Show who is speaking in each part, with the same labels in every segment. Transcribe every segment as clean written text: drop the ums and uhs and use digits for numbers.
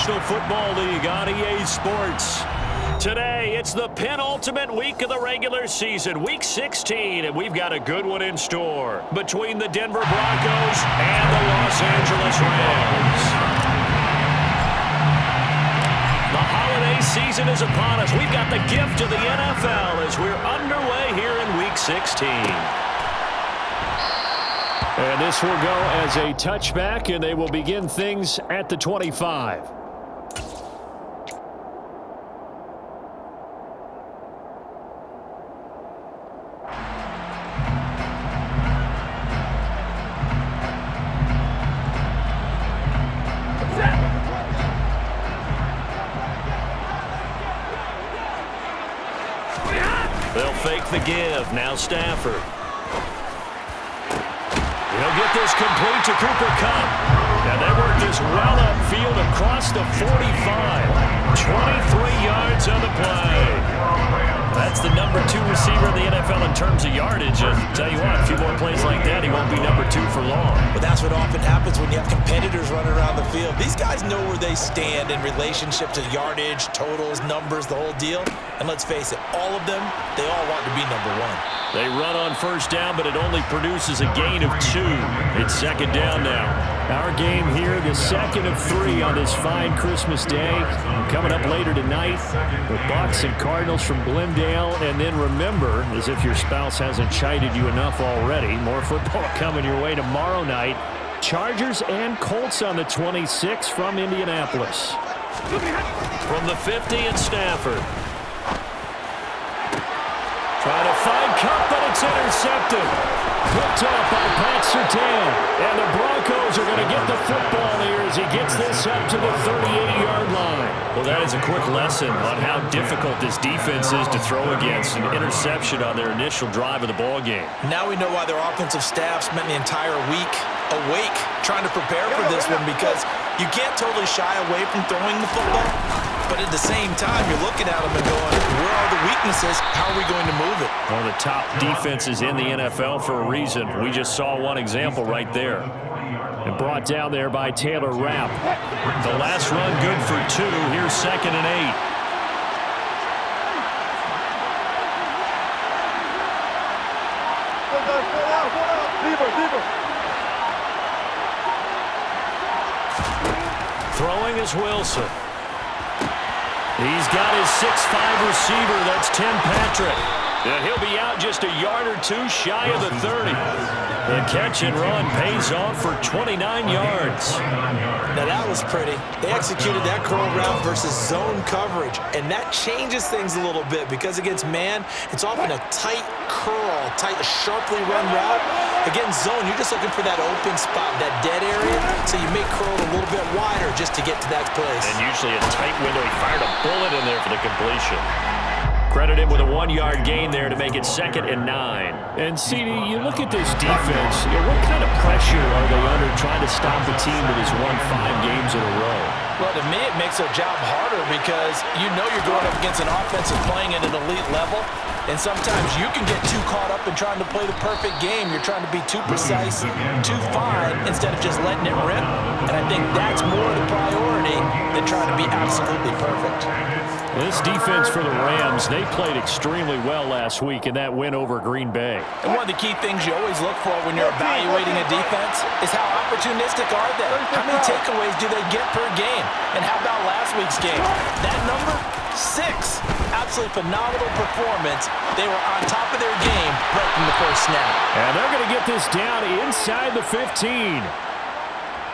Speaker 1: National Football League on EA Sports. Today, it's the penultimate week of the regular season, Week 16, and we've got a good one in store between the Denver Broncos and the Los Angeles Rams. The holiday season is upon us. We've got the gift of the NFL as we're underway here in Week 16. And this will go as a touchback, and they will begin things at the 25. They'll fake the give. Now Stafford. He'll get this complete to Cooper Kupp. And they work this well upfield across the 45. 23 yards on the play. That's the number 2 receiver in the NFL in terms of yardage. And tell you what, a few more plays like that, he won't be number 2 for long.
Speaker 2: But that's what often happens when you have competitors running around the field. These guys know where they stand in relationship to yardage, totals, numbers, the whole deal. And let's face it, all of them, they all want to be number 1.
Speaker 1: They run on first down, but it only produces a gain of 2. It's second down now. Our game here, the second of 3 on this fine Christmas day. Coming up later tonight, the Bucs and Cardinals from Glendale. And then remember, as if your spouse hasn't chided you enough already, more football coming your way tomorrow night. Chargers and Colts on the 26 from Indianapolis. From the 50 at Stafford. Trying to find Kupp, but it's intercepted. Picked off by Pat Surtain. And the Broncos are going to get the football here as he gets this up to the 38-yard line. Well, that is a quick lesson on how difficult this defense is to throw against. An interception on their initial drive of the ball game.
Speaker 2: Now we know why their offensive staff spent the entire week awake trying to prepare for this one, because you can't totally shy away from throwing the football. But at the same time, you're looking at them and going, where are the weaknesses? How are we going to move it?
Speaker 1: One of the top defenses in the NFL for a reason. We just saw one example right there. And brought down there by Taylor Rapp. The last run good for 2. Here's second and 8. Throwing is Wilson. He's got his 6'5" receiver. That's Tim Patrick. And he'll be out just a yard or 2 shy of the 30. The catch and run pays off for 29 yards.
Speaker 2: Now that was pretty. They executed that curl route versus zone coverage. And that changes things a little bit, because against man, it's often a tight curl, tight, sharply run route. Against zone, you're just looking for that open spot, that dead area, so you may curl it a little bit wider just to get to that place.
Speaker 1: And usually a tight window. He fired a bullet in there for the completion. Credit him with a 1-yard gain there to make it second and 9. And, CD, you look at this defense, what kind of pressure are they under trying to stop the team that has won 5 games in a row?
Speaker 2: Well, to me, it makes their job harder, because you know you're going up against an offense that's playing at an elite level. And sometimes you can get too caught up in trying to play the perfect game. You're trying to be too precise, too fine, instead of just letting it rip. And I think that's more the priority than trying to be absolutely perfect.
Speaker 1: This defense for the Rams, they played extremely well last week in that win over Green Bay.
Speaker 2: And one of the key things you always look for when you're evaluating a defense is how opportunistic are they? How many takeaways do they get per game? And how about last week's game? That number? 6. Absolutely phenomenal performance. They were on top of their game right from the first snap.
Speaker 1: And they're going to get this down inside the 15.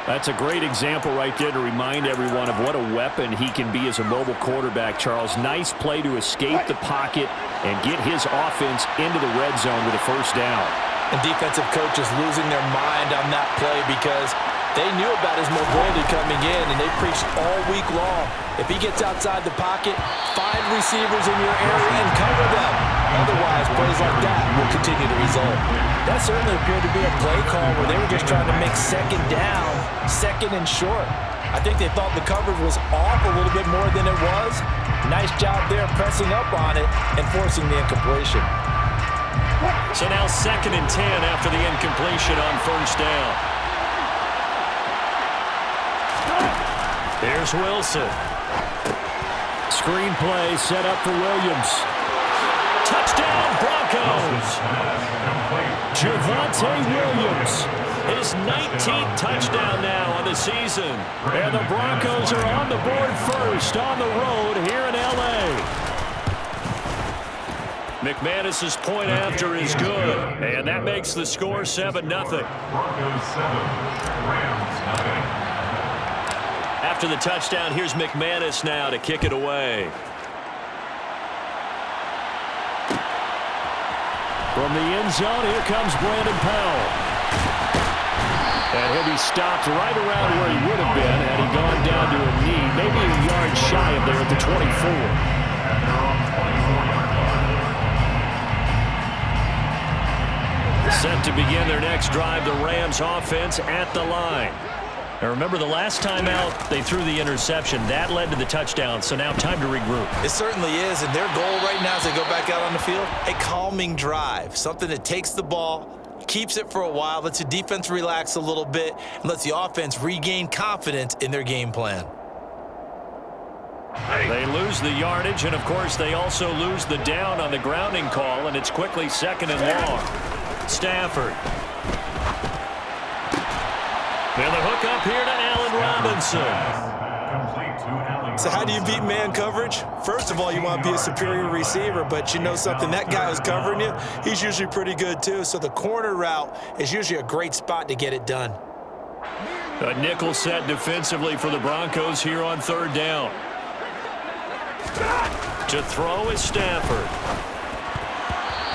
Speaker 1: That's a great example right there to remind everyone of what a weapon he can be as a mobile quarterback, Charles. Nice play to escape the pocket and get his offense into the red zone with a first down.
Speaker 2: And defensive coaches losing their mind on that play, because they knew about his mobility coming in, and they preached all week long. If he gets outside the pocket, find receivers in your area and cover them. Otherwise, plays like that will continue to result. That certainly appeared to be a play call where they were just trying to make second down, second and short. I think they thought the coverage was off a little bit more than it was. Nice job there pressing up on it and forcing the incompletion.
Speaker 1: So now second and 10 after the incompletion on first down. Here's Wilson. Screen play set up for Williams. Touchdown, Broncos. Javonte Williams. His 19th touchdown now on the season. And the Broncos are on the board first on the road here in L.A. McManus's point after is good, and that makes the score 7-0.
Speaker 3: Broncos 7, Rams 0.
Speaker 1: After the touchdown, here's McManus now to kick it away. From the end zone, here comes Brandon Powell. And he'll be stopped right around where he would have been had he gone down to a knee, maybe a yard shy of there at the 24. Set to begin their next drive, the Rams offense at the line. Now remember, the last time out, they threw the interception. That led to the touchdown, so now time to regroup.
Speaker 2: It certainly is, and their goal right now as they go back out on the field, a calming drive, something that takes the ball, keeps it for a while, lets the defense relax a little bit, and lets the offense regain confidence in their game plan.
Speaker 1: They lose the yardage, and of course they also lose the down on the grounding call, and it's quickly 2nd and long. Stafford. And the hook up here to Allen Robinson.
Speaker 2: So how do you beat man coverage? First of all, you want to be a superior receiver, but you know something, that guy who's covering you, he's usually pretty good too. So the corner route is usually a great spot to get it done.
Speaker 1: A nickel set defensively for the Broncos here on 3rd down. To throw is Stafford.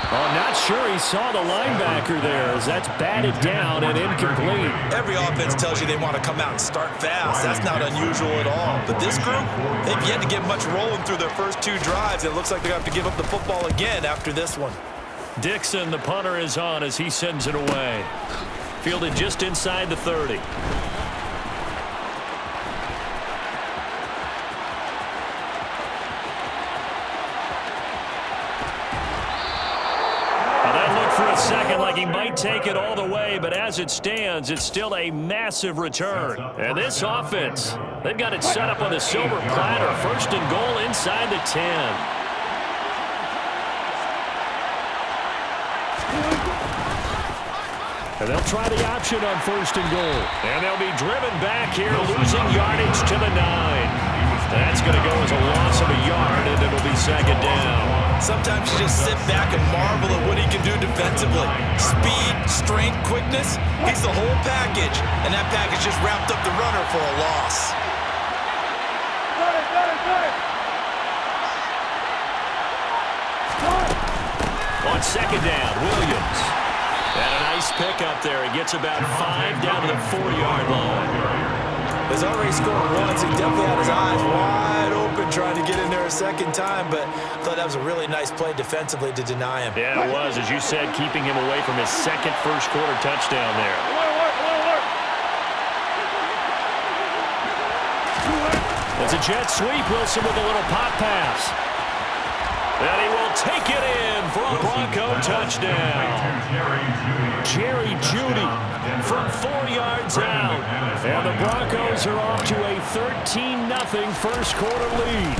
Speaker 1: Oh, not sure he saw the linebacker there as that's batted down and incomplete.
Speaker 2: Every offense tells you they want to come out and start fast. That's not unusual at all. But this group, they've yet to get much rolling through their first 2 drives. It looks like they're going to have to give up the football again after this one.
Speaker 1: Dixon, the punter, is on as he sends it away. Fielded just inside the 30. Second, like he might take it all the way, but as it stands, it's still a massive return. And this offense, they've got it set up on the silver platter. 1st and goal inside the 10. And they'll try the option on 1st and goal. And they'll be driven back here, losing yardage to the 9. That's going to go as a loss of a yard, and it'll be 2nd down.
Speaker 2: Sometimes you just sit back and marvel at what he can do defensively. Speed, strength, quickness, he's the whole package. And that package just wrapped up the runner for a loss.
Speaker 1: On 2nd down, Williams. And a nice pickup there. He gets about 5 down to the 4-yard line.
Speaker 2: He's already scored once. He definitely had his eyes wide open trying to get in there a 2nd time, but I thought that was a really nice play defensively to deny him.
Speaker 1: Yeah, it was, as you said, keeping him away from his 2nd first-quarter touchdown there. It's a jet sweep. Wilson with a little pop pass. And he will take it in for a Bronco touchdown. Jerry Jeudy from 4 yards out. And the Broncos are off to a 13-0 first-quarter lead.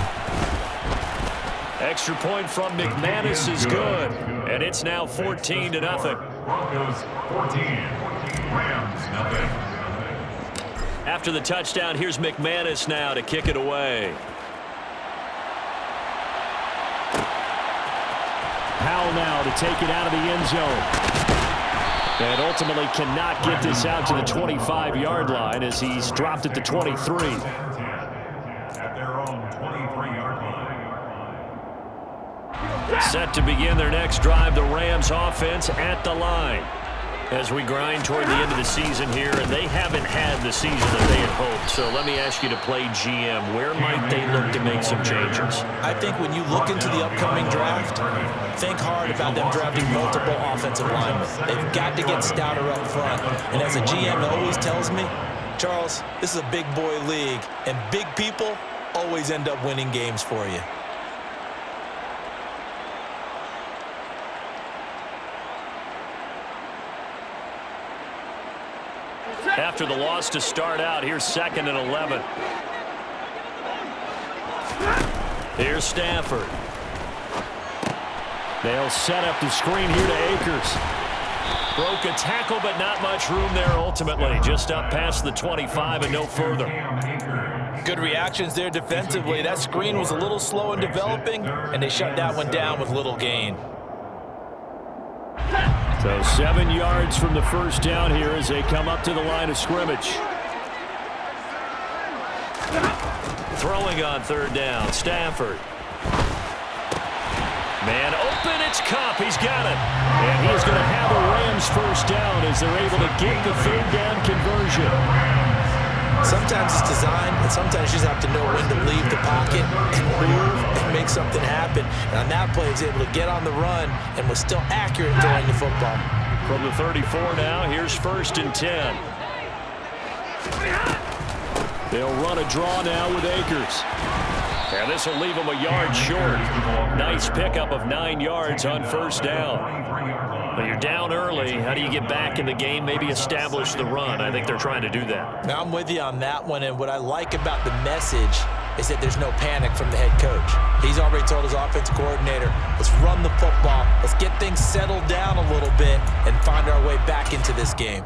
Speaker 1: Extra point from McManus is good. And it's now 14-0.
Speaker 3: Broncos 14, Rams 0.
Speaker 1: After the touchdown, here's McManus now to kick it away. Powell now to take it out of the end zone. And ultimately cannot get this out to the 25-yard line as he's dropped at the 23.
Speaker 3: At their own 23-yard line.
Speaker 1: Set to begin their next drive, the Rams offense at the line. As we grind toward the end of the season here, and they haven't had the season that they had hoped. So let me ask you to play GM. Where might they look to make some changes?
Speaker 2: I think when you look into the upcoming draft, think hard about them drafting multiple offensive linemen. They've got to get stouter up front. And as a GM always tells me, Charles, this is a big boy league, and big people always end up winning games for you.
Speaker 1: After the loss to start out, here's 2nd and 11. Here's Stafford. They'll set up the screen here to Akers. Broke a tackle, but not much room there ultimately. Just up past the 25 and no further.
Speaker 2: Good reactions there defensively. That screen was a little slow in developing, and they shut that one down with little gain.
Speaker 1: So 7 yards from the first down here as they come up to the line of scrimmage. Throwing on third down, Stafford. Man open, it's Cup. He's got it. And he's going to have a Rams first down as they're able to get the third down conversion.
Speaker 2: Sometimes it's designed, and sometimes you just have to know when to leave the pocket and move and make something happen. And on that play, he was able to get on the run and was still accurate throwing the football.
Speaker 1: From the 34 now, here's 1st and 10. They'll run a draw now with Akers. And this will leave them a yard short. Nice pickup of 9 yards on first down. But you're down early. How do you get back in the game, maybe establish the run? I think they're trying to do that.
Speaker 2: Now, I'm with you on that one, and what I like about the message is that there's no panic from the head coach. He's already told his offensive coordinator, let's run the football, let's get things settled down a little bit and find our way back into this game.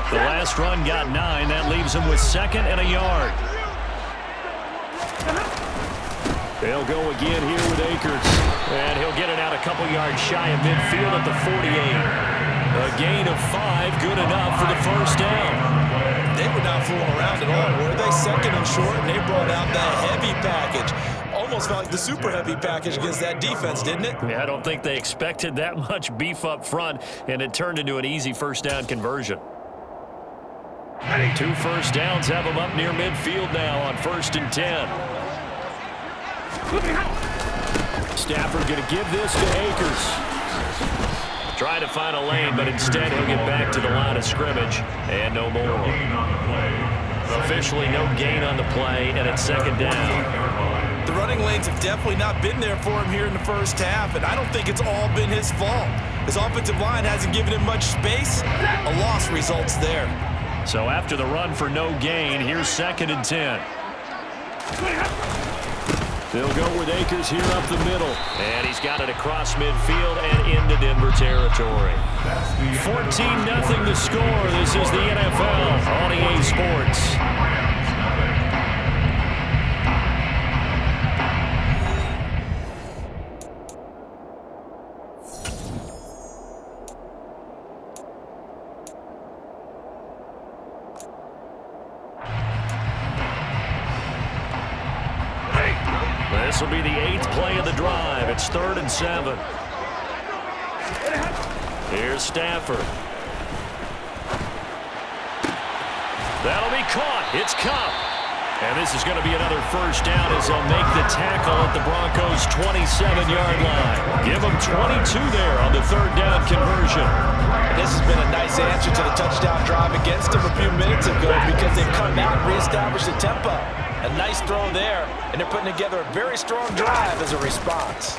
Speaker 1: The last run got 9. That leaves them with 2nd and a yard. They'll go again here with Akers. And he'll get it out a couple yards shy of midfield at the 48. A gain of 5, good enough for the first down.
Speaker 2: They were not fooling around at all, were they? 2nd and short, and they brought out that heavy package. Almost felt like the super heavy package against that defense, didn't it?
Speaker 1: Yeah, I don't think they expected that much beef up front, and it turned into an easy first down conversion. 2 first downs have them up near midfield now on 1st and 10. Stafford going to give this to Akers. Trying to find a lane, but instead he'll get back to the line of scrimmage. And no more. Officially no gain on the play, and it's 2nd down.
Speaker 2: The running lanes have definitely not been there for him here in the first half, and I don't think it's all been his fault. His offensive line hasn't given him much space. A loss results there.
Speaker 1: So after the run for no gain, here's 2nd and 10. They'll go with Akers here up the middle. And he's got it across midfield and into Denver territory. 14-0 the score. This is the NFL on EA Sports. This will be the 8th play of the drive. It's 3rd and 7. Here's Stafford. That'll be caught. It's Cup. And this is going to be another first down as they'll make the tackle at the Broncos' 27-yard line. Give them 22 there on the 3rd down conversion.
Speaker 2: This has been a nice answer to the touchdown drive against them a few minutes ago because they've come out and reestablished the tempo. A nice throw there, and they're putting together a very strong drive as a response.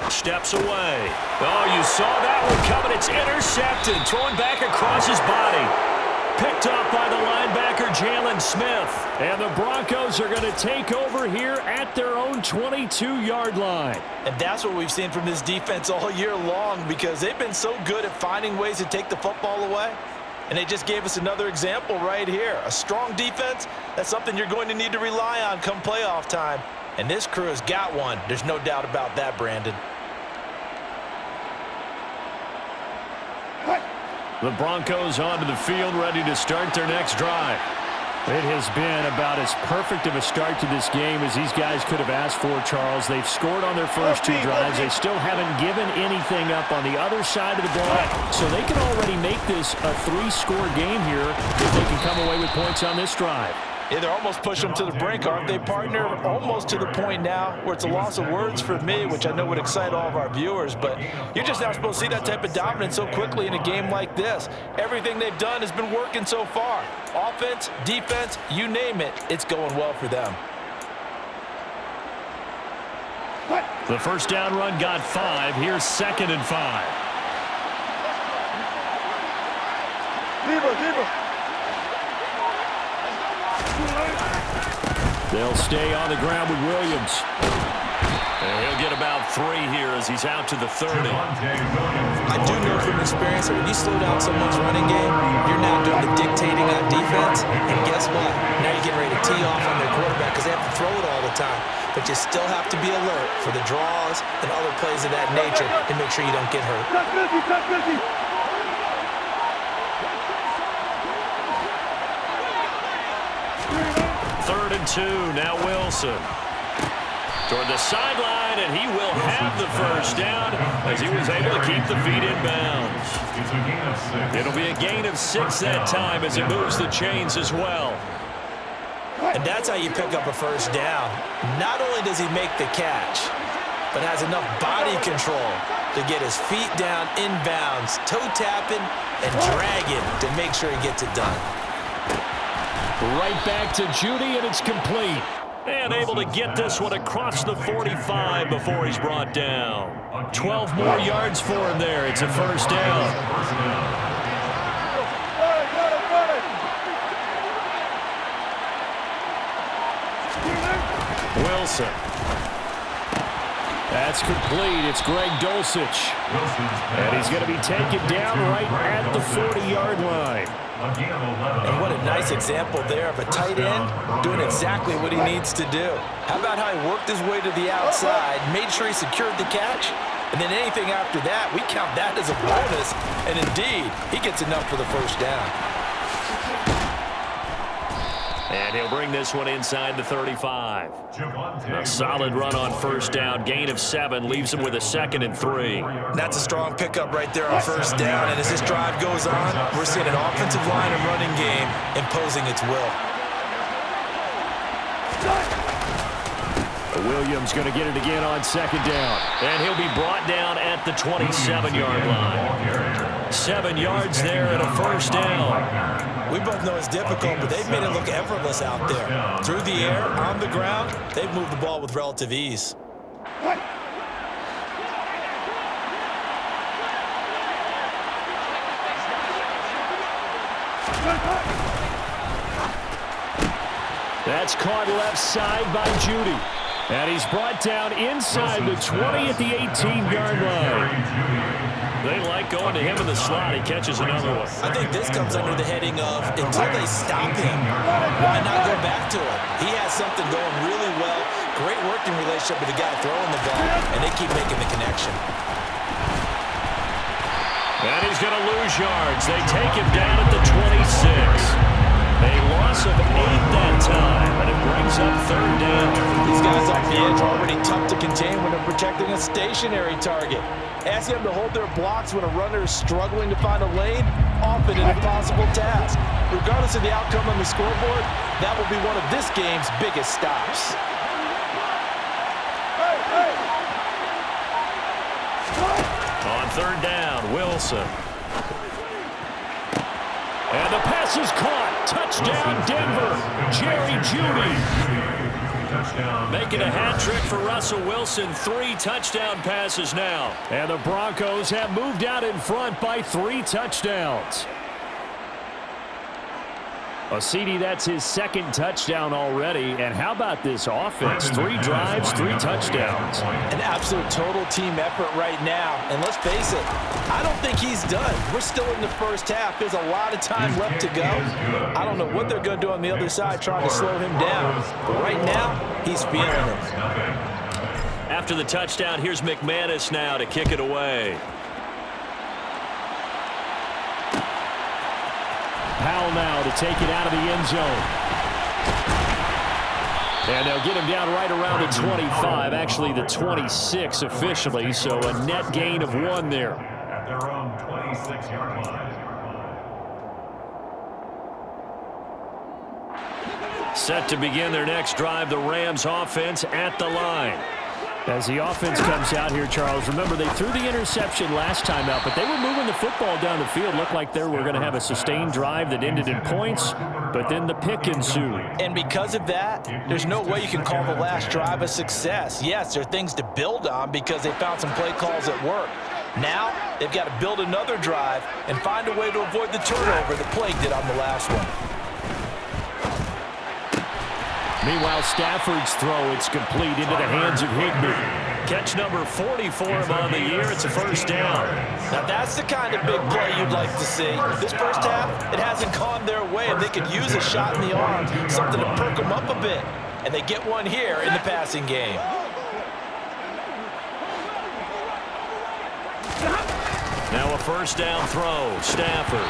Speaker 1: Steps away. Oh, you saw that one coming. It's intercepted. Throwing back across his body. Picked off by the linebacker, Jalen Smith. And the Broncos are going to take over here at their own 22-yard line.
Speaker 2: And that's what we've seen from this defense all year long because they've been so good at finding ways to take the football away. And they just gave us another example right here. A strong defense, that's something you're going to need to rely on come playoff time. And this crew has got one. There's no doubt about that, Brandon.
Speaker 1: The Broncos onto the field, ready to start their next drive. It has been about as perfect of a start to this game as these guys could have asked for, Charles. They've scored on their first 2 drives. They still haven't given anything up on the other side of the ball. So they can already make this a 3-score game here if they can come away with points on this drive.
Speaker 2: Yeah, they're almost pushing them to the brink, aren't they, partner? Almost to the point now where it's a loss of words for me, which I know would excite all of our viewers, but you're just not supposed to see that type of dominance so quickly in a game like this. Everything they've done has been working so far. Offense, defense, you name it, it's going well for them.
Speaker 1: The first down run got 5. Here's 2nd and 5. They'll stay on the ground with Williams. And he'll get about 3 here as he's out to the 30.
Speaker 2: I do know from experience that when you slow down someone's running game, you're now doing the dictating on defense. And guess what? Now you're getting ready to tee off on their quarterback because they have to throw it all the time. But you still have to be alert for the draws and other plays of that nature to make sure you don't get hurt.
Speaker 1: Third and 2, now Wilson. Toward the sideline, and he will have the first down as he was able to keep the feet in bounds. It'll be a gain of 6 that time as he moves the chains as well.
Speaker 2: And that's how you pick up a first down. Not only does he make the catch, but has enough body control to get his feet down in bounds, toe tapping and dragging to make sure he gets it done.
Speaker 1: Right back to Judy, and it's complete. And able to get this one across the 45 before he's brought down. 12 more yards for him there. It's a first down. Wilson. That's complete. It's Greg Dulcich. And he's going to be taken down right at the 40-yard line.
Speaker 2: And what a nice example there of a tight end doing exactly what he needs to do. How about how he worked his way to the outside, made sure he secured the catch, and then anything after that, we count that as a bonus. And indeed, he gets enough for the first down.
Speaker 1: And he'll bring this one inside the 35. A solid run on first down. Gain of 7 leaves him with a 2nd and 3.
Speaker 2: That's a strong pickup right there on first down. And as this drive goes on, we're seeing an offensive line and running game imposing its will.
Speaker 1: Williams going to get it again on 2nd down. And he'll be brought down at the 27-yard line. 7 yards there and a first down.
Speaker 2: We both know it's difficult, but they've made it look effortless out there. Through the air, on the ground, they've moved the ball with relative ease.
Speaker 1: That's caught left side by Judy. And he's brought down inside the 20 at the 18-yard line. They like going to him in the slot. He catches another one.
Speaker 2: I think this comes under the heading of until they stop him, why not go back to it? He has something going really well. Great working relationship with the guy throwing the ball, and they keep making the connection.
Speaker 1: And he's going to lose yards. They take him down at the 26. A loss of 8 that time, and it brings up 3rd down.
Speaker 2: These guys off the edge are already tough to contain when they're protecting a stationary target. Asking them to hold their blocks when a runner is struggling to find a lane, often an impossible task. Regardless of the outcome on the scoreboard, that will be one of this game's biggest stops.
Speaker 1: On 3rd down, Wilson. And the pass is caught. Touchdown, Denver. Jerry Judy. Making a hat trick for Russell Wilson. 3 touchdown passes now. And the Broncos have moved out in front by 3 touchdowns. CD, that's his 2nd touchdown already. And how about this offense? 3 drives, 3 touchdowns.
Speaker 2: An absolute total team effort right now. And let's face it, I don't think he's done. We're still in the first half. There's a lot of time left to go. I don't know what they're going to do on the other side trying to slow him down. But right now, he's feeling it.
Speaker 1: After the touchdown, here's McManus now to kick it away. Powell now to take it out of the end zone. And they'll get him down right around the 25, actually the 26 officially, so a net gain of 1 there.
Speaker 3: At their own 26-yard line.
Speaker 1: Set to begin their next drive, the Rams offense at the line. As the offense comes out here, Charles, remember they threw the interception last time out, but they were moving the football down the field. Looked like they were going to have a sustained drive that ended in points, but then the pick ensued.
Speaker 2: And because of that, there's no way you can call the last drive a success. Yes, there are things to build on because they found some play calls that work. Now, they've got to build another drive and find a way to avoid the turnover that plagued it on the last one.
Speaker 1: Meanwhile, Stafford's throw, it's complete into the hands of Higbee. Catch number 44 on the year. It's a first down.
Speaker 2: Now, that's the kind of big play you'd like to see. This first half, it hasn't gone their way, and they could use a shot in the arm, something to perk them up a bit. And they get one here in the passing game.
Speaker 1: Now a first down throw. Stafford.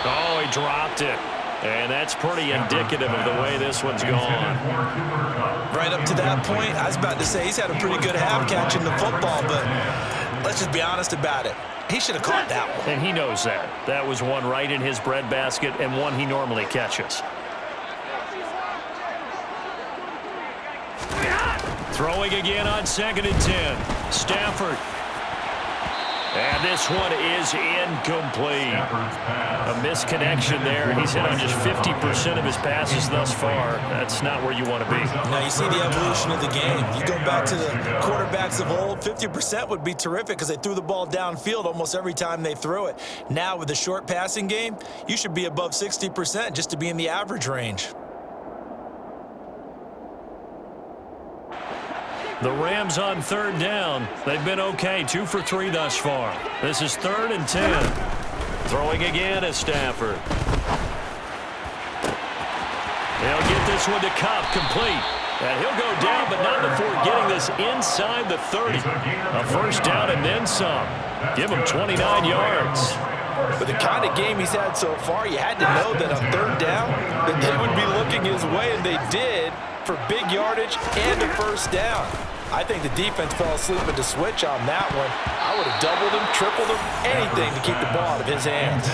Speaker 1: Oh, he dropped it. And that's pretty indicative of the way this one's gone.
Speaker 2: Right up to that point, I was about to say he's had a pretty good half catching the football, but let's just be honest about it. He should have caught that one.
Speaker 1: And he knows that. That was one right in his breadbasket and one he normally catches. Throwing again on 2nd and 10. Stafford. And this one is incomplete. A misconnection there. He's hit on just 50% of his passes thus far. That's not where you want to be.
Speaker 2: Now, you see the evolution of the game. You go back to the quarterbacks of old, 50% would be terrific because they threw the ball downfield almost every time they threw it. Now, with the short passing game, you should be above 60% just to be in the average range.
Speaker 1: The Rams on 3rd down. They've been okay, 2 for 3 thus far. This is 3rd and 10. Throwing again is Stafford. He'll get this one to Cup, complete. And he'll go down, but not before getting this inside the 30. A first down and then some. Give him 29 yards.
Speaker 2: With the kind of game he's had so far, you had to know that on 3rd down that they would be looking his way, and they did, for big yardage and a first down. I think the defense fell asleep at the switch on that one. I would have doubled him, tripled him, anything to keep the ball out of his hands.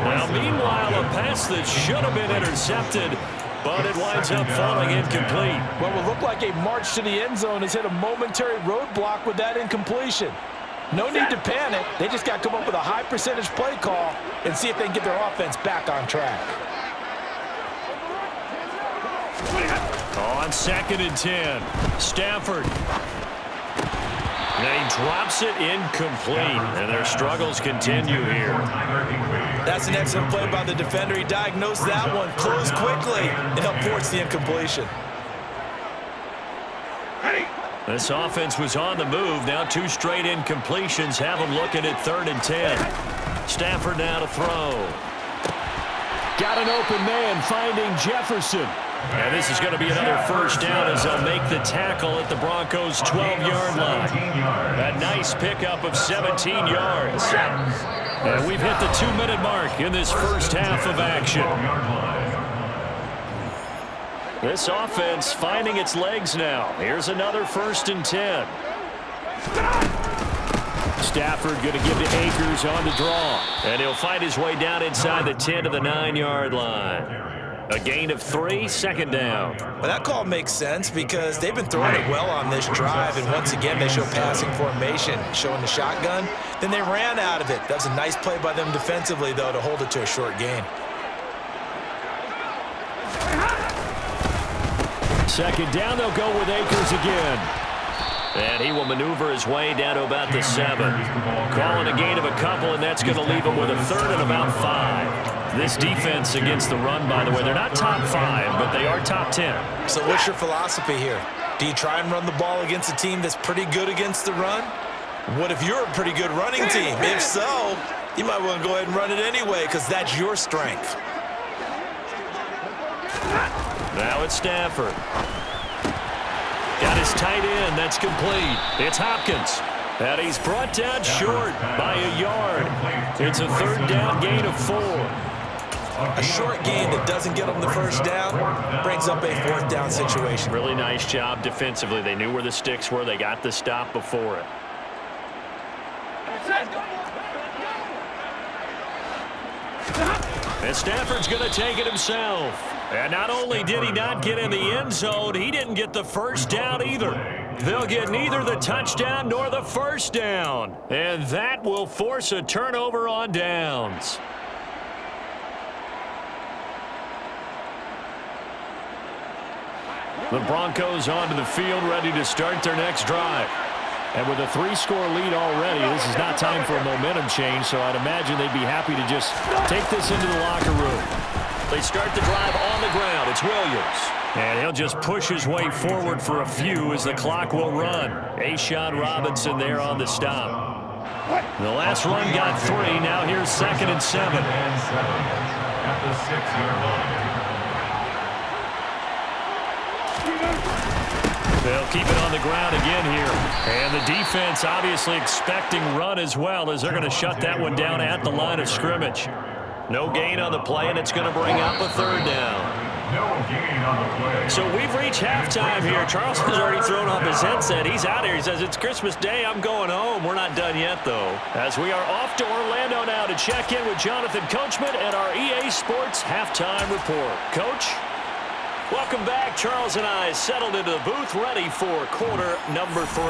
Speaker 1: Now, meanwhile, a pass that should have been intercepted, but it winds up falling incomplete.
Speaker 2: What will look like a march to the end zone has hit a momentary roadblock with that incompletion. No need to panic. They just got to come up with a high percentage play call and see if they can get their offense back on track.
Speaker 1: On 2nd and 10, Stafford. And he drops it incomplete, and their struggles continue here.
Speaker 2: That's an excellent play by the defender. He diagnosed that one, closed quickly, and helped force the incompletion.
Speaker 1: This offense was on the move. Now 2 straight incompletions have them looking at 3rd and 10. Stafford now to throw. Got an open man finding Jefferson. And this is going to be another first down as they'll make the tackle at the Broncos' 12-yard line. A nice pickup of 17 yards. And we've hit the 2-minute mark in this first half of action. This offense finding its legs now. Here's another 1st and 10. Stafford going to give to Akers on the draw. And he'll find his way down inside the 10 to the 9-yard line. A gain of 3, 2nd down.
Speaker 2: Well, that call makes sense because they've been throwing it well on this drive, and once again they show passing formation, showing the shotgun. Then they ran out of it. That was a nice play by them defensively, though, to hold it to a short gain.
Speaker 1: 2nd down, they'll go with Akers again. And he will maneuver his way down to about the 7. Calling a gain of a couple, and that's going to leave him with a 3rd and about 5. This defense against the run, by the way, they're not top 5, but they are top 10.
Speaker 2: So what's your philosophy here? Do you try and run the ball against a team that's pretty good against the run? What if you're a pretty good running team? If so, you might want to go ahead and run it anyway because that's your strength.
Speaker 1: Now it's Stafford. Got his tight end. That's complete. It's Hopkins. And he's brought down short by a yard. It's a 3rd down gain of 4.
Speaker 2: A short gain that doesn't get them the first down brings up a 4th down situation.
Speaker 1: Really nice job defensively. They knew where the sticks were. They got the stop before it. And Stafford's going to take it himself. And not only did he not get in the end zone, he didn't get the first down either. They'll get neither the touchdown nor the first down. And that will force a turnover on downs. The Broncos onto the field, ready to start their next drive. And with a 3-score lead already, this is not time for a momentum change, so I'd imagine they'd be happy to just take this into the locker room. They start the drive on the ground. It's Williams. And he'll just push his way forward for a few as the clock will run. A'Shawn Robinson there on the stop. The last run got 3. Now here's 2nd and 7.
Speaker 3: At the 6-yard line.
Speaker 1: They'll keep it on the ground again here. And the defense obviously expecting run as well, as they're going to shut that one down at the line of scrimmage. No gain on the play, and it's going to bring up a 3rd down.
Speaker 3: No gain on the play.
Speaker 1: So we've reached halftime here. Charleston's already thrown off his headset. He's out here. He says, it's Christmas Day. I'm going home. We're not done yet, though. As we are off to Orlando now to check in with Jonathan Coachman and our EA Sports Halftime Report. Coach? Welcome back. Charles and I settled into the booth, ready for quarter number 3.
Speaker 3: To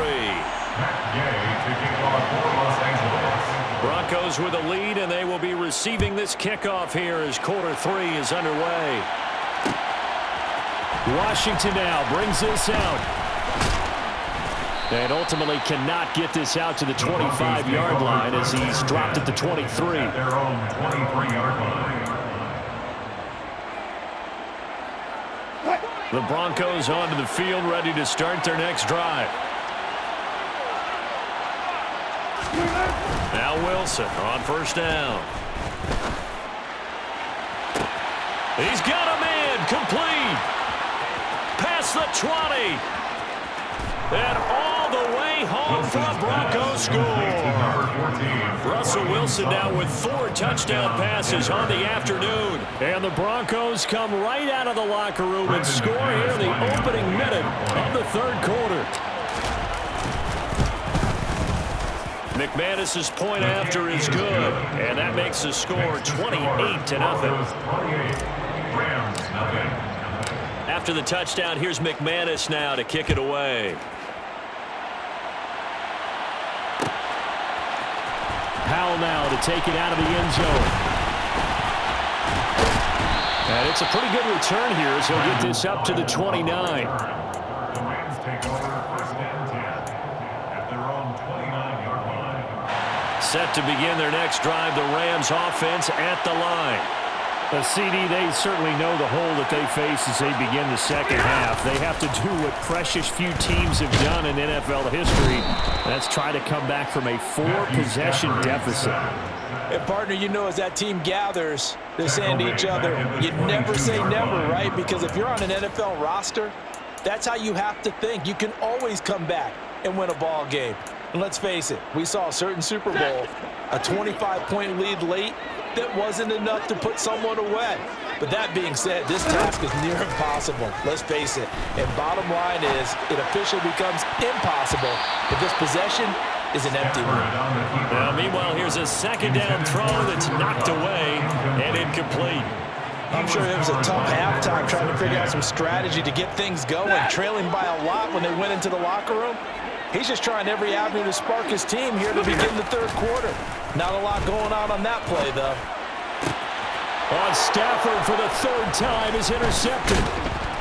Speaker 3: kick off for Los Angeles.
Speaker 1: Broncos with a lead, and they will be receiving this kickoff here as quarter 3 is underway. Washington now brings this out. And ultimately cannot get this out to the 25-yard line as he's dropped at the 23.
Speaker 3: At their own 23-yard line.
Speaker 1: The Broncos onto the field, ready to start their next drive. Now Wilson on 1st down. He's got a man, complete. Past the 20. And all the way home for a Broncos score. Russell Wilson now with 4 touchdown passes on the afternoon. And the Broncos come right out of the locker room and score here in the opening minute of the 3rd quarter. McManus's point after is good, and that makes the score 28-0.
Speaker 3: Rams, nothing.
Speaker 1: After the touchdown, here's McManus now to kick it away. Powell now to take it out of the end zone. And it's a pretty good return here as he'll get this up to the 29.
Speaker 3: The Rams take over 1st and 10 at their own 29-yard line.
Speaker 1: Set to begin their next drive, the Rams offense at the line. The CD, they certainly know the hole that they face as they begin the second half. They have to do what precious few teams have done in NFL history. That's try to come back from a 4-possession deficit.
Speaker 2: And, partner, you know as that team gathers, they're saying to each other, you never say never, right? Because if you're on an NFL roster, that's how you have to think. You can always come back and win a ball game. And let's face it, we saw a certain Super Bowl, a 25-point lead late, that wasn't enough to put someone away. But that being said, this task is near impossible. Let's face it. And bottom line is, it officially becomes impossible, but this possession is an empty one.
Speaker 1: Now, meanwhile, here's a 2nd down throw that's knocked away and incomplete.
Speaker 2: I'm sure it was a tough halftime trying to figure out some strategy to get things going, trailing by a lot when they went into the locker room. He's just trying every avenue to spark his team here to begin the 3rd quarter. Not a lot going on that play, though.
Speaker 1: On Stafford for the 3rd time is intercepted.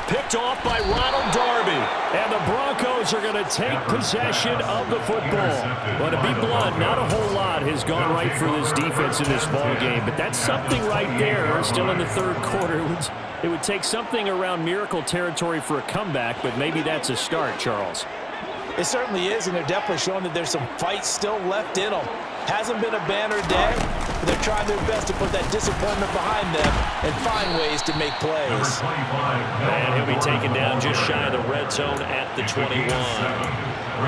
Speaker 1: Picked off by Ronald Darby. And the Broncos are going to take possession of the football. But to be blunt, not a whole lot has gone right for this defense in this ball game. But that's something right there still in the 3rd quarter. It would take something around miracle territory for a comeback, but maybe that's a start, Charles.
Speaker 2: It certainly is, and they're definitely showing that there's some fight still left in them. Hasn't been a banner day, but they're trying their best to put that disappointment behind them and find ways to make plays.
Speaker 1: And he'll be taken down just shy of the red zone at the 21.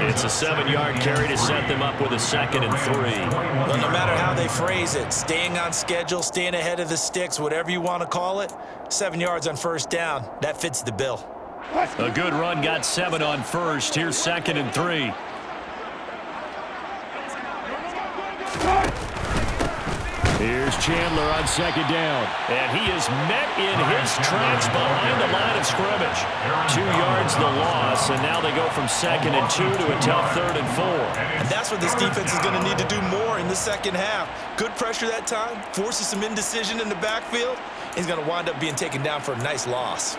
Speaker 1: It's a 7-yard carry to set them up with a 2nd and 3.
Speaker 2: Well, no matter how they phrase it, staying on schedule, staying ahead of the sticks, whatever you want to call it, 7 yards on 1st down, that fits the bill.
Speaker 1: A good run got 7 on 1st. Here's 2nd and 3. Here's Chandler on 2nd down. And he is met in his tracks behind the line of scrimmage. 2 yards the loss, and now they go from 2nd and 2 to a tough 3rd and 4.
Speaker 2: And that's what this defense is going to need to do more in the second half. Good pressure that time, forces some indecision in the backfield. He's going to wind up being taken down for a nice loss.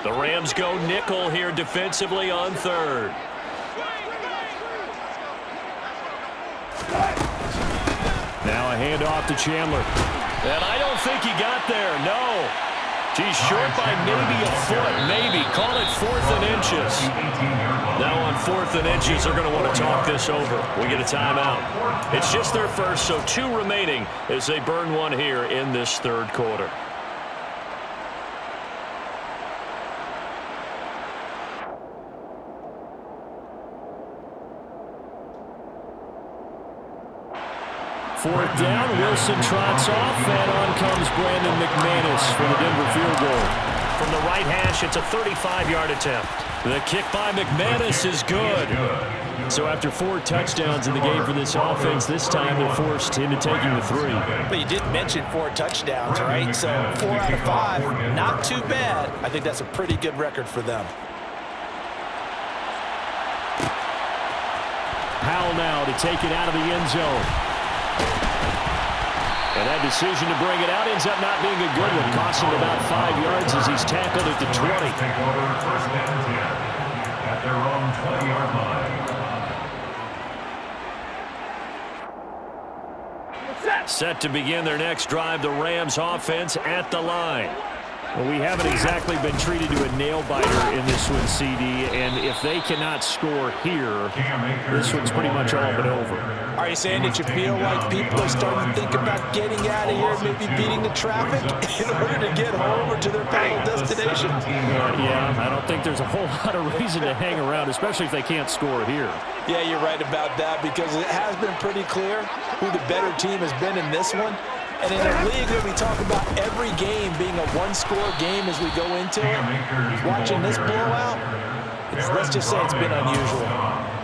Speaker 1: The Rams go nickel here defensively on 3rd. Now a handoff to Chandler. And I don't think he got there, no. She's short by maybe a foot, maybe. Call it 4th and inches. Now on 4th and inches, they're going to want to talk this over. We get a timeout. It's just their first, so 2 remaining as they burn one here in this third quarter. Fourth down, Wilson trots off, and on comes Brandon McManus for the Denver field goal. From the right hash, it's a 35-yard attempt. The kick by McManus is good. So after 4 touchdowns in the game for this offense, this time they're forced into taking the 3.
Speaker 2: But you did mention 4 touchdowns, right? So 4 out of 5, not too bad. I think that's a pretty good record for them.
Speaker 1: Powell now to take it out of the end zone. And that decision to bring it out ends up not being a good one. Costs him about 5 yards as he's tackled at the 20.
Speaker 3: Take over 1st and 10 at their own 20-yard line.
Speaker 1: Set to begin their next drive, the Rams offense at the line. Well, we haven't exactly been treated to a nail-biter in this one, CD, and if they cannot score here, this one's pretty much all but over.
Speaker 2: Are you saying that you feel like people are starting to think about getting out of here, maybe beating the traffic in order to get home or to their final destination?
Speaker 1: Yeah, I don't think there's a whole lot of reason to hang around, especially if they can't score here.
Speaker 2: Yeah, you're right about that because it has been pretty clear who the better team has been in this one. And in a league that we talk about every game being a one-score game as we go into it, watching this blowout, let's just say it's been unusual.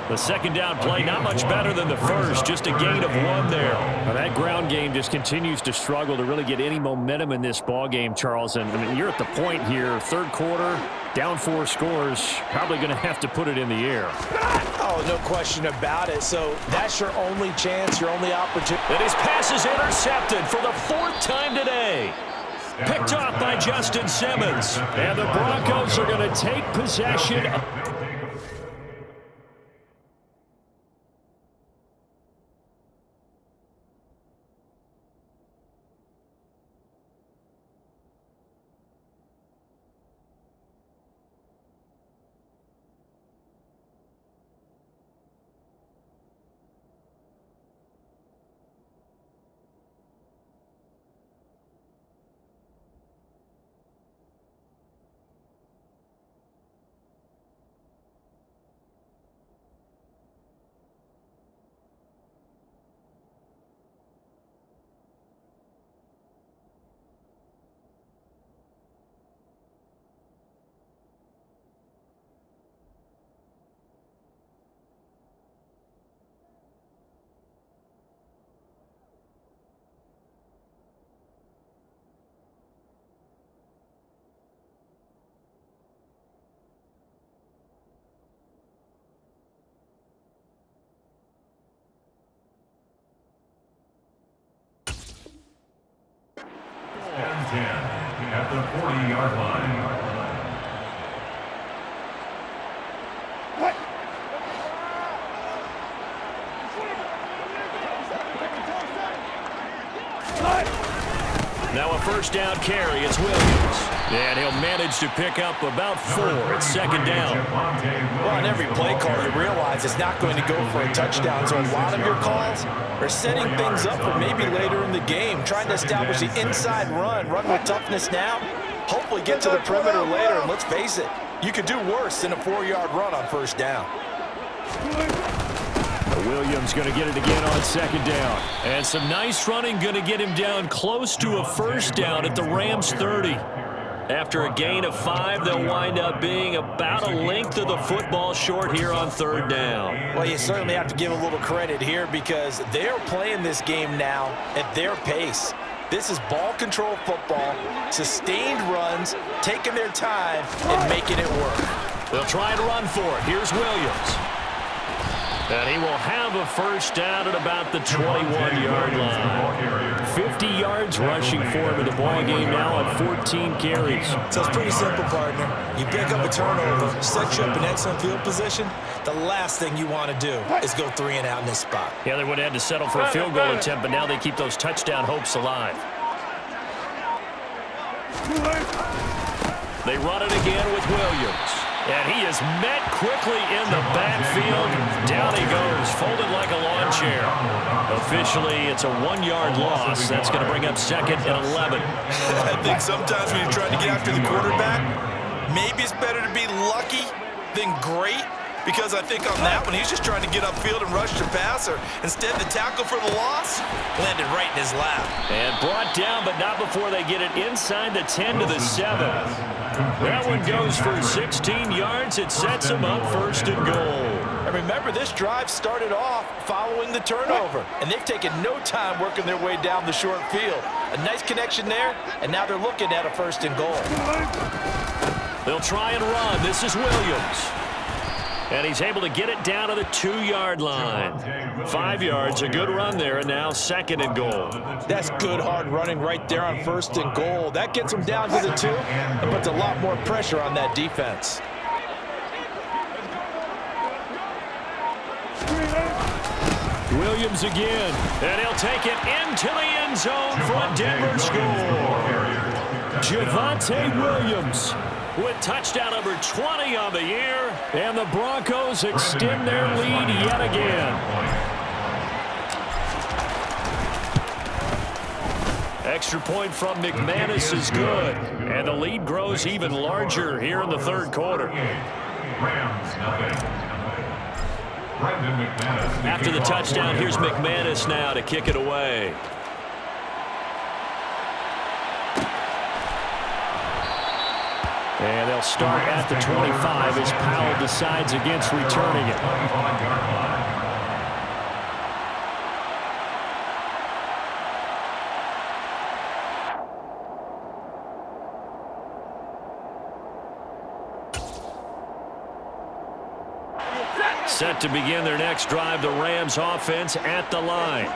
Speaker 1: The second down play, not much better than the first, just a gain of 1 there. Now that ground game just continues to struggle to really get any momentum in this ball game, Charles. And I mean, you're at the point here, third quarter, down 4 scores, probably going to have to put it in the air.
Speaker 2: Oh, no question about it. So that's your only chance, your only opportunity.
Speaker 1: And his pass is intercepted for the 4th time today. Picked off by Justin Simmons. And the Broncos are going to take possession.
Speaker 3: And 10 at the 40-yard line.
Speaker 1: Now a first down carry. It's Williams. And he'll manage to pick up about 4. It's second down.
Speaker 2: Well, on every play call, you realize it's not going to go for a touchdown. So a lot of your calls are setting things up for maybe later in the game, trying to establish the inside run with toughness now, hopefully get to the perimeter later. And let's face it, you could do worse than a 4-yard run on first down.
Speaker 1: Williams going to get it again on second down. And some nice running going to get him down close to a first down at the Rams 30. After a gain of 5, they'll wind up being about a length of the football short here on third down.
Speaker 2: Well, you certainly have to give a little credit here because they're playing this game now at their pace. This is ball control football, sustained runs, taking their time and making it work.
Speaker 1: They'll try and run for it. Here's Williams. And he will have a first down at about the 21-yard line. 50 yards rushing for him in the ball game now on 14 carries.
Speaker 2: So it's pretty simple, partner. You pick up a turnover, set you up in excellent field position. The last thing you want to do is go 3 and out in this spot.
Speaker 1: Yeah, they would have had to settle for a field goal attempt, but now they keep those touchdown hopes alive. They run it again with Williams. And he is met quickly in the backfield. Down he goes, folded like a lawn chair. Officially, it's a 1-yard loss. That's going to bring up 2nd and 11.
Speaker 2: I think sometimes when you're trying to get after the quarterback, maybe it's better to be lucky than great. Because I think on that one, he's just trying to get upfield and rush the passer. Instead, the tackle for the loss landed right in his lap.
Speaker 1: And brought down, but not before they get it inside the 10 to the 7. That one goes for 16 yards. It sets them up 1st and goal.
Speaker 2: And remember, this drive started off following the turnover. And they've taken no time working their way down the short field. A nice connection there, and now they're looking at a 1st and goal.
Speaker 1: They'll try and run. This is Williams. And he's able to get it down to the 2-yard line. 5 yards, a good run there, and now 2nd and goal.
Speaker 2: That's good hard running right there on 1st and goal. That gets them down to the 2 and puts a lot more pressure on that defense.
Speaker 1: Williams again, and he'll take it into the end zone for a Denver score. Javonte Williams with touchdown number 20 on the year, and the Broncos extend their lead yet again. Extra point from McManus is good, and the lead grows even larger here in the 3rd quarter. After the touchdown, here's McManus now to kick it away. And they'll start at the 25 as Powell decides against returning it. Set to begin their next drive, the Rams offense at the line.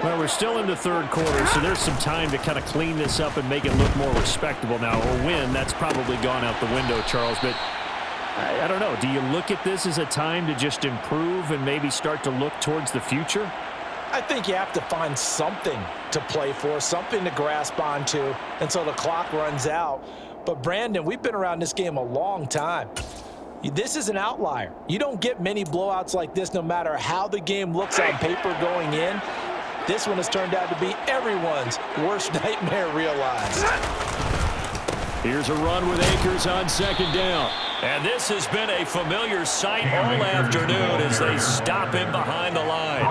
Speaker 1: Well, we're still in the 3rd quarter, so there's some time to kind of clean this up and make it look more respectable now. A win, that's probably gone out the window, Charles, but I don't know. Do you look at this as a time to just improve and maybe start to look towards the future?
Speaker 2: I think you have to find something to play for, something to grasp onto until the clock runs out. But, Brandon, we've been around this game a long time. This is an outlier. You don't get many blowouts like this no matter how the game looks on paper going in. This one has turned out to be everyone's worst nightmare realized.
Speaker 1: Here's a run with Akers on 2nd down. And this has been a familiar sight all afternoon as they stop him behind the line.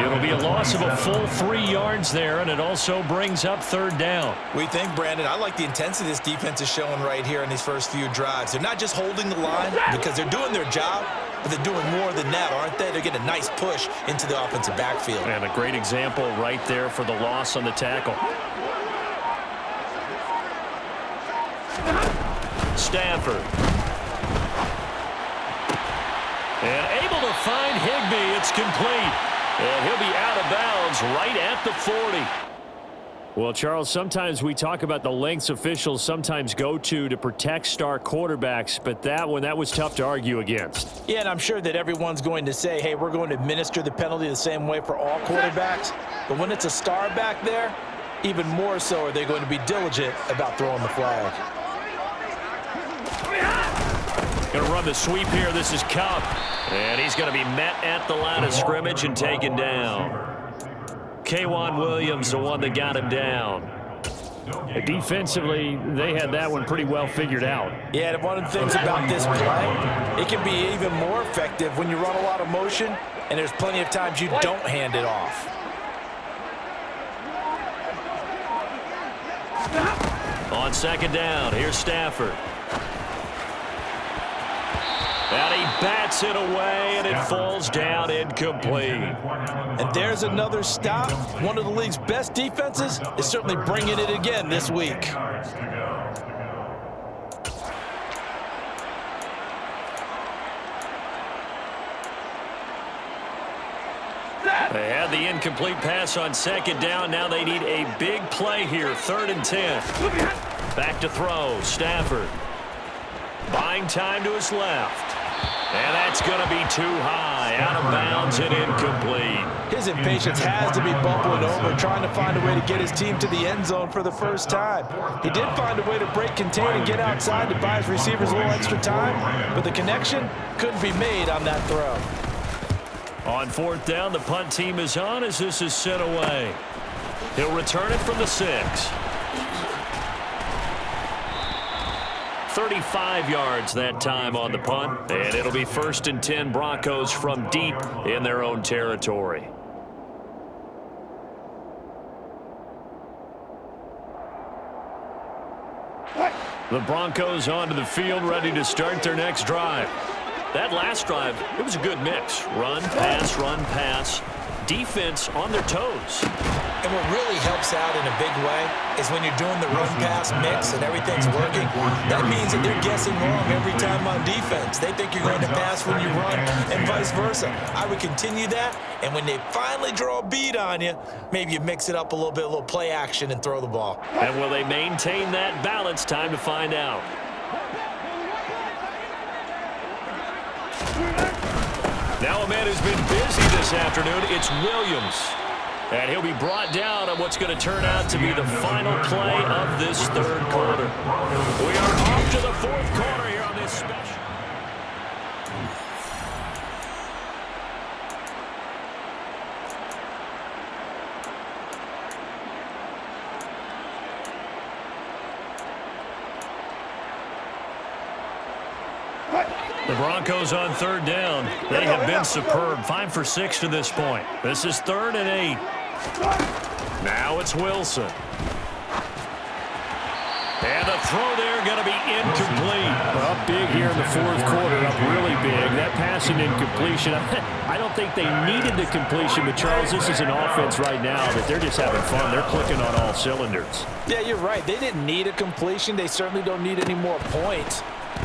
Speaker 1: It'll be a loss of a full 3 yards there, and it also brings up 3rd down.
Speaker 2: We think, Brandon, I like the intensity this defense is showing right here in these first few drives. They're not just holding the line because they're doing their job, but they're doing more than that, aren't they? They're getting a nice push into the offensive backfield.
Speaker 1: And a great example right there for the loss on the tackle. Stafford. And able to find Higbee. It's complete. And he'll be out of bounds right at the 40. Well, Charles, sometimes we talk about the lengths officials sometimes go to protect star quarterbacks, but that one, that was tough to argue against.
Speaker 2: Yeah, and I'm sure that everyone's going to say, hey, we're going to administer the penalty the same way for all quarterbacks. But when it's a star back there, even more so are they going to be diligent about throwing the flag.
Speaker 1: Going to run the sweep here. This is Cup. And he's going to be met at the line of scrimmage and taken down. K'Wan Williams, the one that got him down. Defensively, they had that one pretty well figured out.
Speaker 2: Yeah, and one of the things about this play, it can be even more effective when you run a lot of motion, and there's plenty of times you don't hand it off.
Speaker 1: On 2nd down, here's Stafford. And he bats it away, and it falls down incomplete.
Speaker 2: And there's another stop. One of the league's best defenses is certainly bringing it again this week.
Speaker 1: They had the incomplete pass on 2nd down. Now they need a big play here, 3rd and 10. Back to throw, Stafford. Buying time to his left. And that's going to be too high, out of bounds and incomplete.
Speaker 2: His impatience has to be bubbling over, trying to find a way to get his team to the end zone for the first time. He did find a way to break contain and get outside to buy his receivers a little extra time, but the connection couldn't be made on that throw.
Speaker 1: On fourth down, the punt team is on as this is sent away. He'll return it from the 6. 35 yards that time on the punt, and it'll be 1st and 10 Broncos from deep in their own territory. The Broncos onto the field, ready to start their next drive. That last drive, it was a good mix. Run, pass, defense on their toes.
Speaker 2: And what really helps out in a big way is when you're doing the run-pass mix and everything's working, that means that they're guessing wrong every time on defense. They think you're going to pass when you run and vice versa. I would continue that, and when they finally draw a beat on you, maybe you mix it up a little bit, a little play action, and throw the ball.
Speaker 1: And will they maintain that balance? Time to find out. Now a man who's been busy this afternoon, it's Williams. And he'll be brought down on what's going to turn out to be the final play of this third quarter. We are off to the fourth quarter here on this special. The Broncos on third down. They have been superb. 5 for 6 to this point. This is 3rd and 8. Now it's Wilson. And the throw there going to be incomplete. Up big here in the fourth quarter. Up really big. That passing incompletion. I don't think they needed the completion, but Charles, this is an offense right now that they're just having fun. They're clicking on all cylinders.
Speaker 2: Yeah, you're right. They didn't need a completion. They certainly don't need any more points.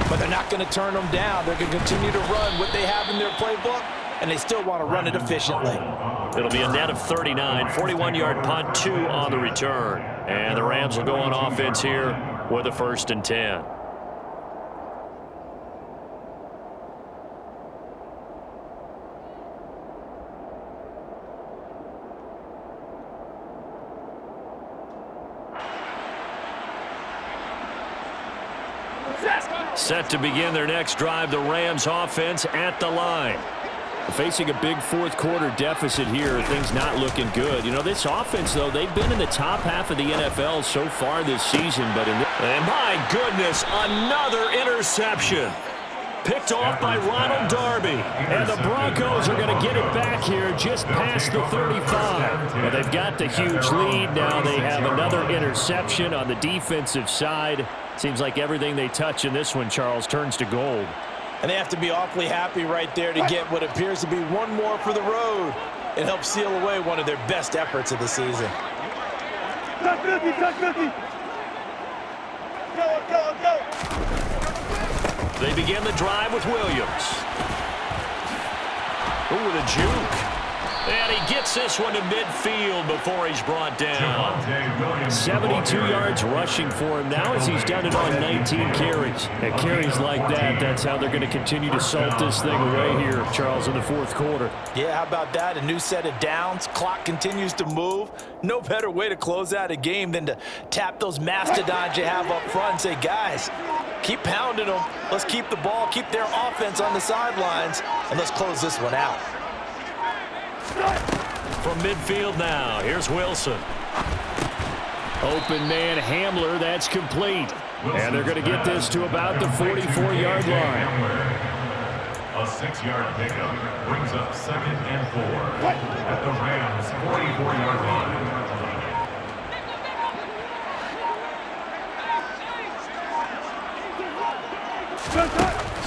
Speaker 2: But they're not going to turn them down. They're going to continue to run what they have in their playbook, and they still want to run it efficiently.
Speaker 1: It'll be a net of 39, 41-yard punt, 2 on the return. And the Rams will go on offense here with a 1st and 10. Set to begin their next drive, the Rams offense at the line. Facing a big fourth quarter deficit here, things not looking good. You know, this offense, though, they've been in the top half of the NFL so far this season. And my goodness, another interception. Picked off by Ronald Darby. And the Broncos are going to get it back here just past the 35. Well, they've got the huge lead. Now they have another interception on the defensive side. Seems like everything they touch in this one, Charles, turns to gold.
Speaker 2: And they have to be awfully happy right there to get what appears to be one more for the road. It helps seal away one of their best efforts of the season.
Speaker 1: They begin the drive with Williams. Ooh, the juke. And he gets this one to midfield before he's brought down. 72 yards rushing for him now as he's done it on 19 carries. And carries like that, that's how they're going to continue to salt this thing away here, Charles, in the fourth quarter.
Speaker 2: Yeah, how about that? A new set of downs. Clock continues to move. No better way to close out a game than to tap those mastodons you have up front and say, guys, keep pounding them. Let's keep the ball, keep their offense on the sidelines, and let's close this one out.
Speaker 1: From midfield now, here's Wilson. Open man Hamler, that's complete. And they're going to get this to about the 44-yard line.
Speaker 3: A 6-yard pickup brings up 2nd and 4 at the Rams' 44-yard line.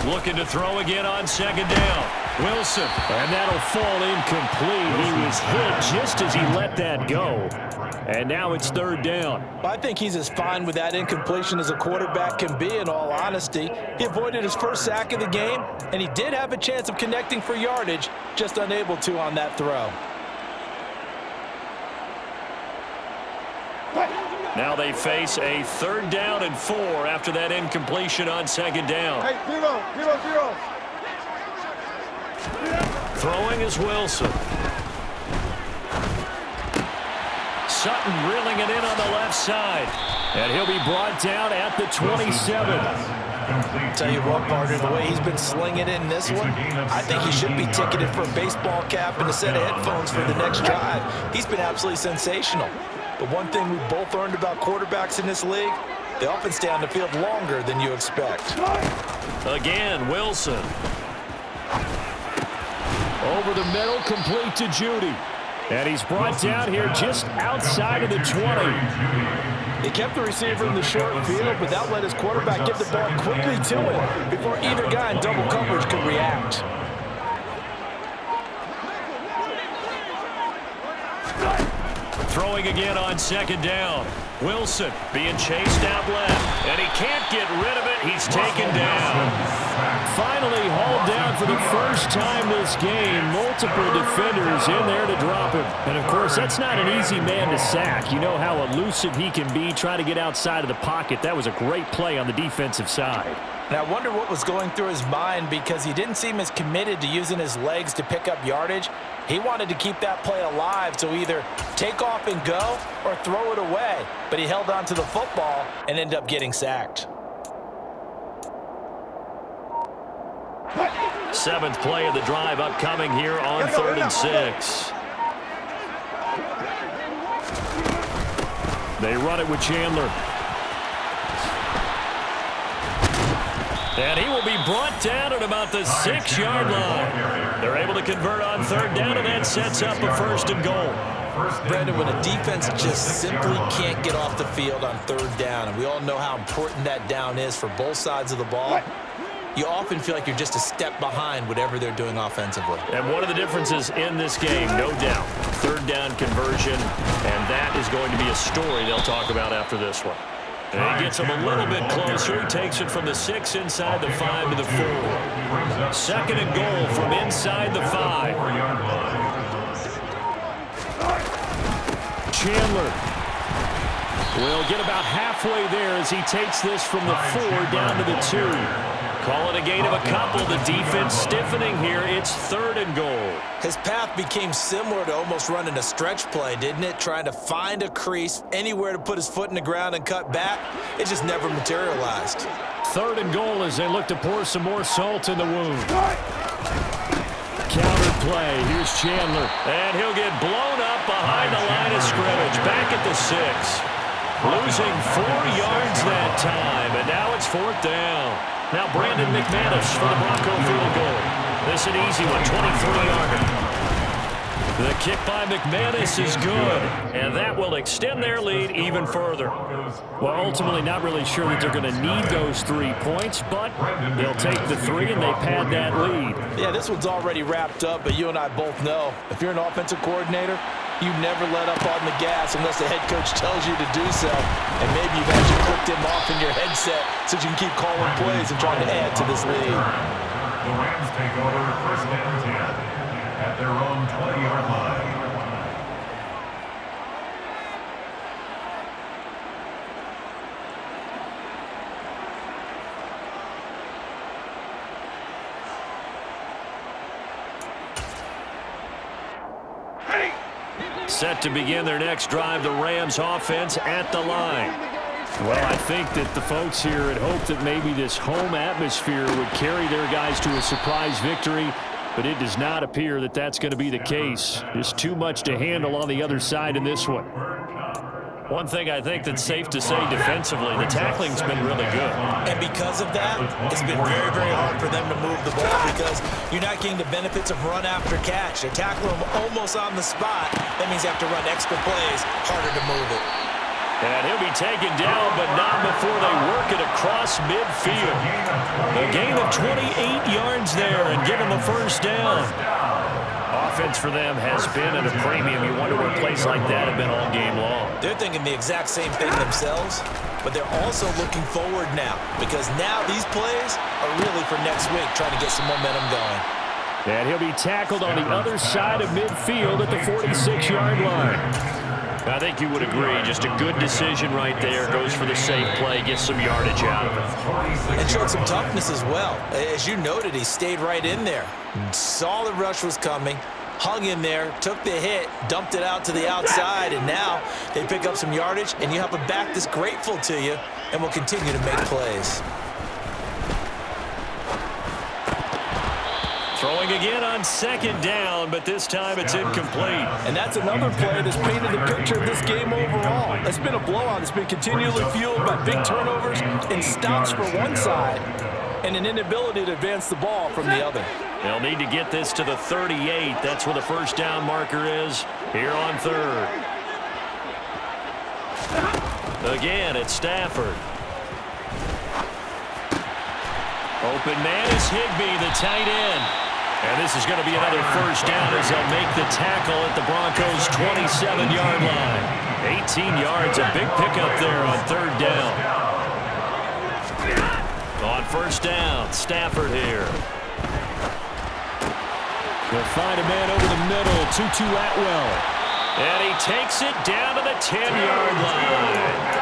Speaker 1: Looking to throw again on 2nd down. Wilson, and that'll fall incomplete. He was hit just as he let that go. And now it's 3rd down.
Speaker 2: I think he's as fine with that incompletion as a quarterback can be, in all honesty. He avoided his first sack of the game, and he did have a chance of connecting for yardage, just unable to on that throw.
Speaker 1: Now they face a 3rd down and 4 after that incompletion on 2nd down.
Speaker 4: Hey, 0, 0, 0.
Speaker 1: Throwing is Wilson. Sutton reeling it in on the left side. And he'll be brought down at the 27.
Speaker 2: Tell you what, partner, the way he's been slinging in this one, I think he should be ticketed for a baseball cap and a set of headphones for the next drive. He's been absolutely sensational. But one thing we've both learned about quarterbacks in this league, they often stay on the field longer than you expect.
Speaker 1: Again, Wilson. Over the middle, complete to Judy. And he's brought down here just outside of the 20.
Speaker 2: He kept the receiver in the short field, but that let his quarterback get the ball quickly to him before either guy in double coverage could react.
Speaker 1: Throwing again on second down. Wilson being chased out left, and he can't get rid of it. He's taken down. Finally hauled down for the first time this game. Multiple defenders in there to drop him. And, of course, that's not an easy man to sack. You know how elusive he can be trying to get outside of the pocket. That was a great play on the defensive side.
Speaker 2: And I wonder what was going through his mind, because he didn't seem as committed to using his legs to pick up yardage. He wanted to keep that play alive, so either take off and go or throw it away. But he held on to the football and ended up getting sacked.
Speaker 1: Seventh play of the drive upcoming here on 3rd and 6. They run it with Chandler. And he will be brought down at about the 6-yard line. They're able to convert on 3rd down, and that sets up a 1st and goal.
Speaker 2: Brandon, when a defense just simply can't get off the field on 3rd down, and we all know how important that down is for both sides of the ball, you often feel like you're just a step behind whatever they're doing offensively.
Speaker 1: And one of the differences in this game, no doubt, 3rd down conversion, and that is going to be a story they'll talk about after this one. And he gets him a little bit closer. He takes it from the 6 inside the 5 to the 4. 2nd and goal from inside the 5. Chandler will get about halfway there as he takes this from the 4 down to the 2. Call it a gain of a couple. The defense stiffening here. It's 3rd and goal.
Speaker 2: His path became similar to almost running a stretch play, didn't it? Trying to find a crease, anywhere to put his foot in the ground and cut back. It just never materialized.
Speaker 1: 3rd and goal as they look to pour some more salt in the wound. Counter play. Here's Chandler. And he'll get blown up behind the line of scrimmage. Back at the 6. Losing 4 yards that time. And now it's 4th down. Now Brandon McManus for the Bronco field goal. This is an easy one, 23-yarder. The kick by McManus is good, and that will extend their lead even further. Well, ultimately not really sure that they're going to need those 3 points, but they'll take the 3 and they pad that lead.
Speaker 2: Yeah, this one's already wrapped up, but you and I both know if you're an offensive coordinator, you never let up on the gas unless the head coach tells you to do so. And maybe you've actually clicked him off in your headset so you can keep calling plays and trying to add to this lead.
Speaker 3: The Rams take over 1st and 10 at their own 20-yard line.
Speaker 1: Set to begin their next drive, the Rams offense at the line. Well, I think that the folks here had hoped that maybe this home atmosphere would carry their guys to a surprise victory, but it does not appear that that's going to be the case. There's too much to handle on the other side in this one. One thing I think that's safe to say defensively, the tackling's been really good.
Speaker 2: And because of that, it's been very, very hard for them to move the ball because you're not getting the benefits of run after catch. They're tackling them almost on the spot. That means you have to run extra plays, harder to move it.
Speaker 1: And he'll be taken down, but not before they work it across midfield. A gain of 28 yards there and give him a 1st down. Offense for them has been at a premium. You wonder what plays like that have been all game long.
Speaker 2: They're thinking the exact same thing themselves, but they're also looking forward now because now these plays are really for next week, trying to get some momentum going.
Speaker 1: And he'll be tackled on the other side of midfield at the 46-yard line. I think you would agree. Just a good decision right there. Goes for the safe play, gets some yardage out of it.
Speaker 2: And showed some toughness as well. As you noted, he stayed right in there. Saw the rush was coming, hung in there, took the hit, dumped it out to the outside, and now they pick up some yardage, and you have a back that's grateful to you and will continue to make plays.
Speaker 1: Throwing again on second down, but this time it's incomplete.
Speaker 2: And that's another play that's painted the picture of this game overall. It's been a blowout. It's been continually fueled by big turnovers and stops for one side and an inability to advance the ball from the other.
Speaker 1: They'll need to get this to the 38. That's where the first down marker is here on third. Again, it's Stafford. Open man is Higbee, the tight end. And this is going to be another first down as they'll make the tackle at the Broncos' 27-yard line. 18 yards, a big pickup there on third down. On first down, Stafford here. They'll find a man over the middle, Tutu Atwell. And he takes it down to the 10-yard line.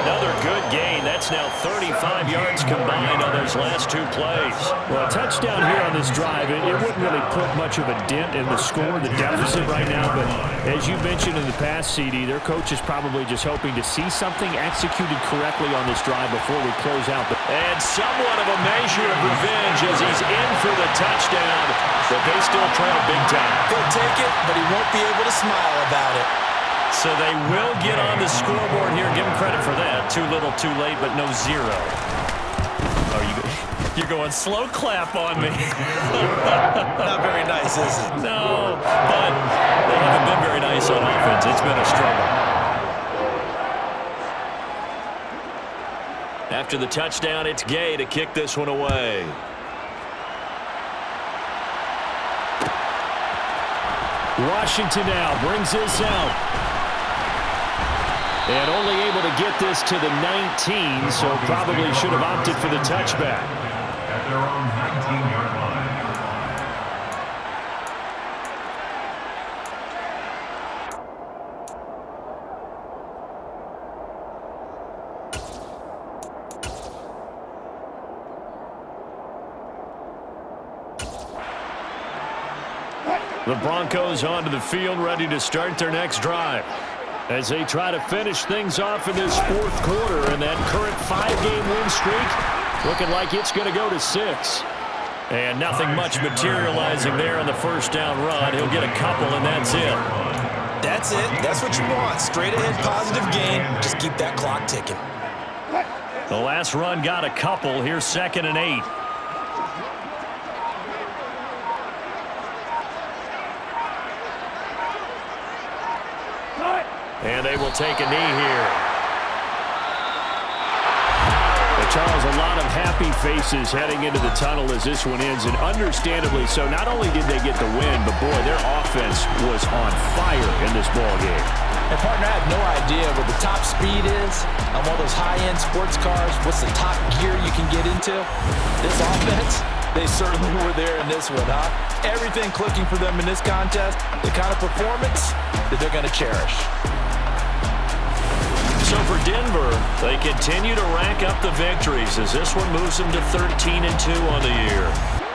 Speaker 1: Another good gain. That's now 35 yards combined on those last two plays.
Speaker 4: Well, a touchdown here on this drive, it wouldn't really put much of a dent in the score, the deficit right now. But as you mentioned in the past, CD, their coach is probably just hoping to see something executed correctly on this drive before we close out.
Speaker 1: And somewhat of a measure of revenge as he's in for the touchdown, but they still trail big time.
Speaker 2: He'll take it, but he won't be able to smile about it.
Speaker 1: So they will get on the scoreboard here. Give them credit for that. Too little, too late, but no zero. Oh, you're going slow clap on me.
Speaker 2: Not very nice, is it?
Speaker 1: No, but they haven't been very nice on offense. It's been a struggle. After the touchdown, it's Gay to kick this one away.
Speaker 4: Washington now brings this out. And only able to get this to the 19, so probably should have opted for the touchback.
Speaker 3: At their own 19-yard line.
Speaker 1: The Broncos onto the field, ready to start their next drive, as they try to finish things off in this fourth quarter. And that current 5-game win streak looking like it's going to go to 6. And nothing much materializing there on the first down run. He'll get a couple, and that's it.
Speaker 2: That's it. That's what you want. Straight ahead positive gain. Just keep that clock ticking.
Speaker 1: The last run got a couple. Here's 2nd and 8. And they will take a knee here.
Speaker 4: Charles, a lot of happy faces heading into the tunnel as this one ends, and understandably so. Not only did they get the win, but boy, their offense was on fire in this ball game.
Speaker 2: And partner, I have no idea what the top speed is on one of those high-end sports cars. What's the top gear you can get into? This offense, they certainly were there in this one, huh? Everything clicking for them in this contest, the kind of performance that they're going to cherish.
Speaker 1: So for Denver, they continue to rack up the victories as this one moves them to 13-2 on the year.